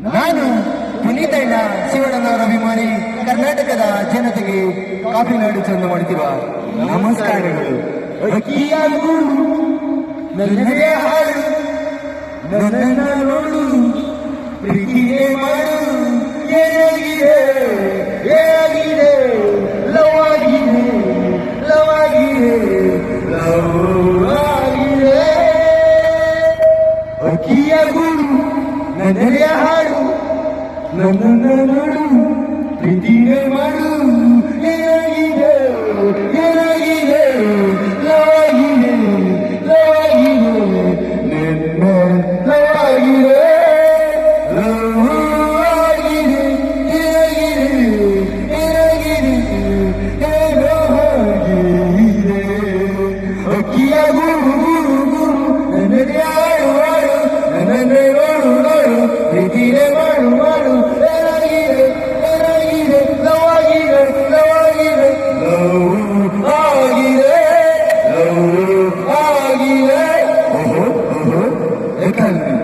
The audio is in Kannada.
ನಾನು ಪುನೀತಣ್ಣ ಶಿವಣ್ಣನವರ ಅಭಿಮಾನಿ. ಕರ್ನಾಟಕದ ಜನತೆಗೆ ಕಾಫಿ ನಾಡು ಚಂದ ಮಾಡುತ್ತಿರುವ ನಮಸ್ಕಾರಗಳು. ಅಕ್ಕಿಯ ಗೂಡು ನನ್ನದೇ ಹಾಡು, ನನ್ನನ್ನ ನೋಡು ಪ್ರೀತಿಯೇ ಮಾಡು. ಏನಾಗಿದೆ ಏನಾಗಿದೆ ಲವ್ ಆಗಿದೆ ಲವ್ ಆಗಿದೆ ಲವ್ ಆಗಿದೆ. ಅಕ್ಕಿಯ ಗೂಡು ನನ್ನದೇ ಹಾಡು, ನನ್ನನ್ನ ನೋಡು ಪ್ರೀತಿಯೇ ಮಾಡು. ಏನಾಗಿದೆ ಏನಾಗಿದೆ ಲವ್ ಆಗಿದೆ ಲವ್ ಆಗಿದೆ ನಿನ್ನ ಲವ್ ಆಗಿದೆ ಲವ್ ಆಗಿದೆ. ಏನಾಗಿದೆ ಏನಾಗಿದೆ ಏನೋ ಆಗಿದೆ. ಅಕ್ಕಿಯ ಗೂಡು ಗೂಡು ಗೂಡು ನನ್ನದೇ ಹಾಡು ಹಾಡು, ನನ್ನನ್ನೇ ನೋಡು ನೋಡು ಪ್ರೀತಿಯೇ ಮಾಡು ಮಾಡು. ಏನಾಗಿದೆ ಏನಾಗಿದೆ ಲವ್ ಆಗಿದೆ ಲವ್ ಆಗಿದೆ ಲವ್ ಆಗಿದೆ ಲವ್ ಆಗಿದೆ. ಓಹೋ ಓಹೋ ಯಾಕಂದ್ರೆ